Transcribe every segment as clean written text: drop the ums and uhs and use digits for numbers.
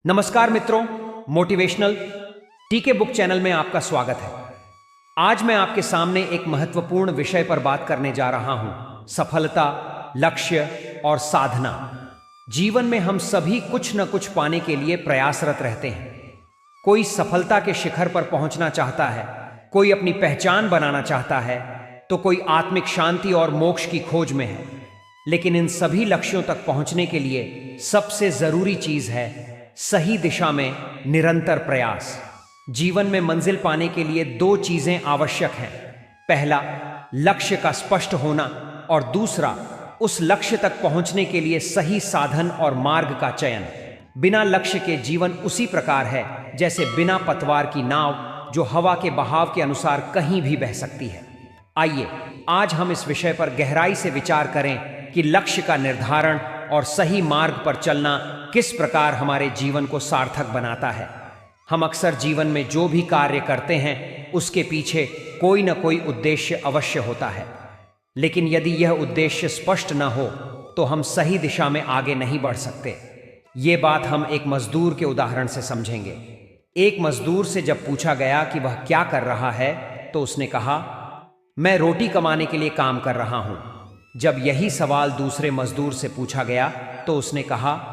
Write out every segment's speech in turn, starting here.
नमस्कार मित्रों, मोटिवेशनल टीके बुक चैनल में आपका स्वागत है। आज मैं आपके सामने एक महत्वपूर्ण विषय पर बात करने जा रहा हूं, सफलता, लक्ष्य और साधना। जीवन में हम सभी कुछ न कुछ पाने के लिए प्रयासरत रहते हैं। कोई सफलता के शिखर पर पहुंचना चाहता है, कोई अपनी पहचान बनाना चाहता है, तो कोई आत्मिक शांति और मोक्ष की खोज में है। लेकिन इन सभी लक्ष्यों तक पहुंचने के लिए सबसे जरूरी चीज है सही दिशा में निरंतर प्रयास। जीवन में मंजिल पाने के लिए दो चीजें आवश्यक हैं। पहला, लक्ष्य का स्पष्ट होना, और दूसरा, उस लक्ष्य तक पहुंचने के लिए सही साधन और मार्ग का चयन। बिना लक्ष्य के जीवन उसी प्रकार है जैसे बिना पतवार की नाव जो हवा के बहाव के अनुसार कहीं भी बह सकती है। आइए आज हम इस विषय पर गहराई से विचार करें कि लक्ष्य का निर्धारण और सही मार्ग पर चलना किस प्रकार हमारे जीवन को सार्थक बनाता है। हम अक्सर जीवन में जो भी कार्य करते हैं उसके पीछे कोई न कोई उद्देश्य अवश्य होता है, लेकिन यदि यह उद्देश्य स्पष्ट न हो तो हम सही दिशा में आगे नहीं बढ़ सकते। ये बात हम एक मजदूर के उदाहरण से समझेंगे। एक मजदूर से जब पूछा गया कि वह क्या कर रहा है तो उसने कहा, मैं रोटी कमाने के लिए काम कर रहा हूं। जब यही सवाल दूसरे मजदूर से पूछा गया तो उसने कहा,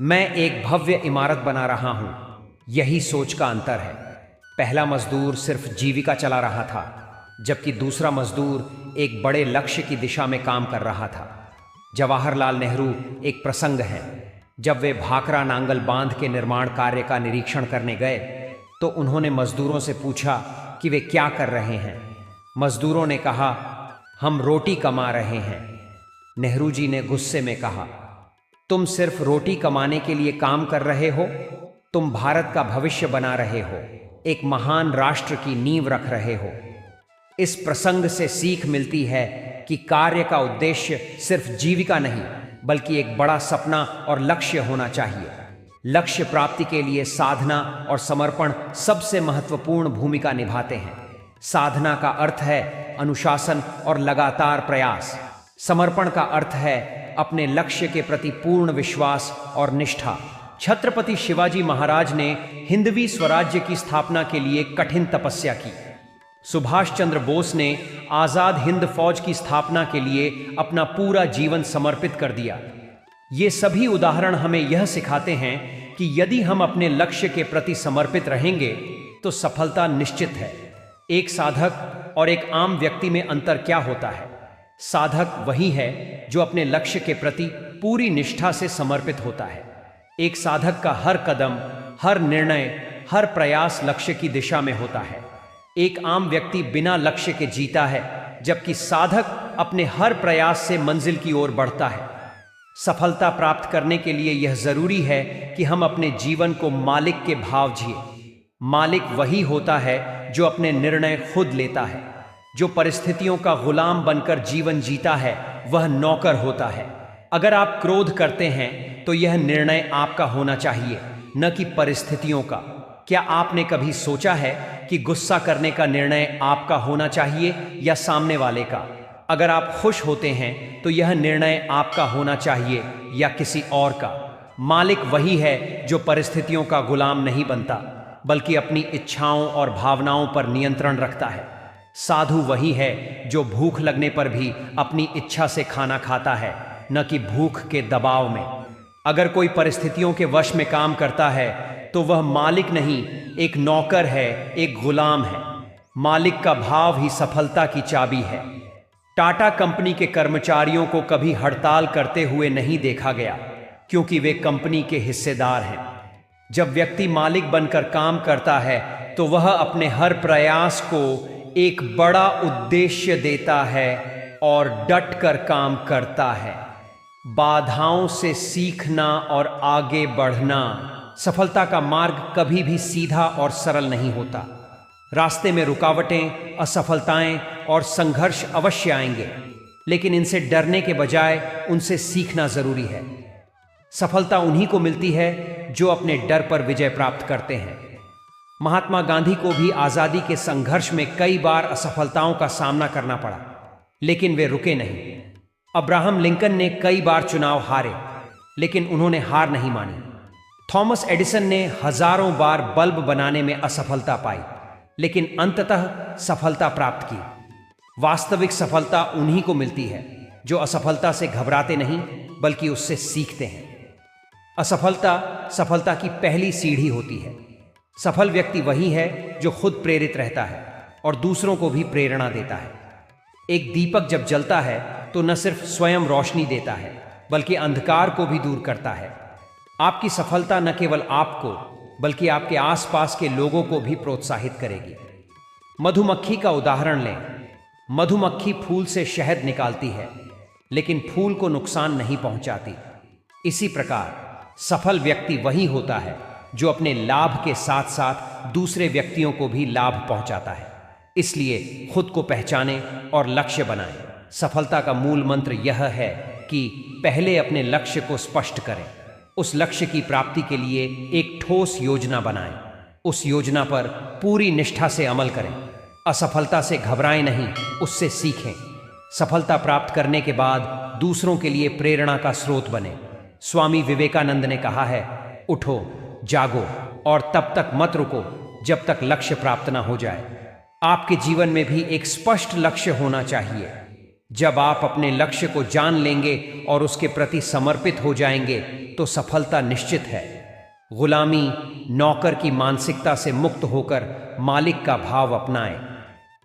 मैं एक भव्य इमारत बना रहा हूं। यही सोच का अंतर है। पहला मजदूर सिर्फ जीविका चला रहा था, जबकि दूसरा मजदूर एक बड़े लक्ष्य की दिशा में काम कर रहा था। जवाहरलाल नेहरू एक प्रसंग है। जब वे भाखड़ा नांगल बांध के निर्माण कार्य का निरीक्षण करने गए तो उन्होंने मजदूरों से पूछा कि वे क्या कर रहे हैं। मजदूरों ने कहा, हम रोटी कमा रहे हैं। नेहरू जी ने गुस्से में कहा, तुम सिर्फ रोटी कमाने के लिए काम कर रहे हो? तुम भारत का भविष्य बना रहे हो, एक महान राष्ट्र की नींव रख रहे हो। इस प्रसंग से सीख मिलती है कि कार्य का उद्देश्य सिर्फ जीविका नहीं बल्कि एक बड़ा सपना और लक्ष्य होना चाहिए। लक्ष्य प्राप्ति के लिए साधना और समर्पण सबसे महत्वपूर्ण भूमिका निभाते हैं। साधना का अर्थ है अनुशासन और लगातार प्रयास। समर्पण का अर्थ है अपने लक्ष्य के प्रति पूर्ण विश्वास और निष्ठा। छत्रपति शिवाजी महाराज ने हिंदवी स्वराज्य की स्थापना के लिए कठिन तपस्या की। सुभाष चंद्र बोस ने आजाद हिंद फौज की स्थापना के लिए अपना पूरा जीवन समर्पित कर दिया। ये सभी उदाहरण हमें यह सिखाते हैं कि यदि हम अपने लक्ष्य के प्रति समर्पित रहेंगे तो सफलता निश्चित है। एक साधक और एक आम व्यक्ति में अंतर क्या होता है? साधक वही है जो अपने लक्ष्य के प्रति पूरी निष्ठा से समर्पित होता है। एक साधक का हर कदम, हर निर्णय, हर प्रयास लक्ष्य की दिशा में होता है। एक आम व्यक्ति बिना लक्ष्य के जीता है, जबकि साधक अपने हर प्रयास से मंजिल की ओर बढ़ता है। सफलता प्राप्त करने के लिए यह जरूरी है कि हम अपने जीवन को मालिक के भाव जिए। मालिक वही होता है जो अपने निर्णय खुद लेता है। जो परिस्थितियों का गुलाम बनकर जीवन जीता है वह नौकर होता है। अगर आप क्रोध करते हैं तो यह निर्णय आपका होना चाहिए, न कि परिस्थितियों का। क्या आपने कभी सोचा है कि गुस्सा करने का निर्णय आपका होना चाहिए या सामने वाले का? अगर आप खुश होते हैं तो यह निर्णय आपका होना चाहिए या किसी और का? मालिक वही है जो परिस्थितियों का गुलाम नहीं बनता बल्कि अपनी इच्छाओं और भावनाओं पर नियंत्रण रखता है। साधु वही है जो भूख लगने पर भी अपनी इच्छा से खाना खाता है, न कि भूख के दबाव में। अगर कोई परिस्थितियों के वश में काम करता है तो वह मालिक नहीं, एक नौकर है, एक गुलाम है। मालिक का भाव ही सफलता की चाबी है। टाटा कंपनी के कर्मचारियों को कभी हड़ताल करते हुए नहीं देखा गया, क्योंकि वे कंपनी के हिस्सेदार हैं। जब व्यक्ति मालिक बनकर काम करता है तो वह अपने हर प्रयास को एक बड़ा उद्देश्य देता है और डट कर काम करता है। बाधाओं से सीखना और आगे बढ़ना। सफलता का मार्ग कभी भी सीधा और सरल नहीं होता। रास्ते में रुकावटें, असफलताएं और संघर्ष अवश्य आएंगे, लेकिन इनसे डरने के बजाय उनसे सीखना जरूरी है। सफलता उन्हीं को मिलती है जो अपने डर पर विजय प्राप्त करते हैं। महात्मा गांधी को भी आजादी के संघर्ष में कई बार असफलताओं का सामना करना पड़ा, लेकिन वे रुके नहीं। अब्राहम लिंकन ने कई बार चुनाव हारे, लेकिन उन्होंने हार नहीं मानी। थॉमस एडिसन ने हजारों बार बल्ब बनाने में असफलता पाई, लेकिन अंततः सफलता प्राप्त की। वास्तविक सफलता उन्हीं को मिलती है जो असफलता से घबराते नहीं बल्कि उससे सीखते हैं। असफलता सफलता की पहली सीढ़ी होती है। सफल व्यक्ति वही है जो खुद प्रेरित रहता है और दूसरों को भी प्रेरणा देता है। एक दीपक जब जलता है तो न सिर्फ स्वयं रोशनी देता है बल्कि अंधकार को भी दूर करता है। आपकी सफलता न केवल आपको बल्कि आपके आसपास के लोगों को भी प्रोत्साहित करेगी। मधुमक्खी का उदाहरण लें। मधुमक्खी फूल से शहद निकालती है, लेकिन फूल को नुकसान नहीं पहुंचाती। इसी प्रकार सफल व्यक्ति वही होता है जो अपने लाभ के साथ साथ दूसरे व्यक्तियों को भी लाभ पहुंचाता है। इसलिए खुद को पहचानें और लक्ष्य बनाएं। सफलता का मूल मंत्र यह है कि पहले अपने लक्ष्य को स्पष्ट करें। उस लक्ष्य की प्राप्ति के लिए एक ठोस योजना बनाएं। उस योजना पर पूरी निष्ठा से अमल करें। असफलता से घबराएं नहीं, उससे सीखें। सफलता प्राप्त करने के बाद दूसरों के लिए प्रेरणा का स्रोत बने। स्वामी विवेकानंद ने कहा है, उठो, जागो और तब तक मत रुको जब तक लक्ष्य प्राप्त ना हो जाए। आपके जीवन में भी एक स्पष्ट लक्ष्य होना चाहिए। जब आप अपने लक्ष्य को जान लेंगे और उसके प्रति समर्पित हो जाएंगे तो सफलता निश्चित है। गुलामी, नौकर की मानसिकता से मुक्त होकर मालिक का भाव अपनाएं।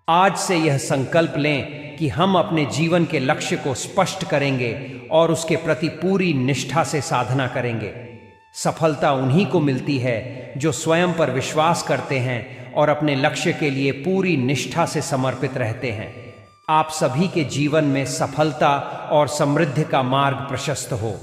आज से यह संकल्प लें कि हम अपने जीवन के लक्ष्य को स्पष्ट करेंगे और उसके प्रति पूरी निष्ठा से साधना करेंगे। सफलता उन्हीं को मिलती है जो स्वयं पर विश्वास करते हैं और अपने लक्ष्य के लिए पूरी निष्ठा से समर्पित रहते हैं। आप सभी के जीवन में सफलता और समृद्धि का मार्ग प्रशस्त हो।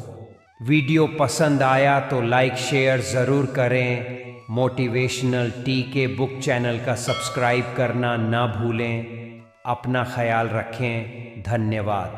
वीडियो पसंद आया तो लाइक शेयर ज़रूर करें। मोटिवेशनल टीके बुक चैनल का सब्सक्राइब करना ना भूलें। अपना ख्याल रखें। धन्यवाद।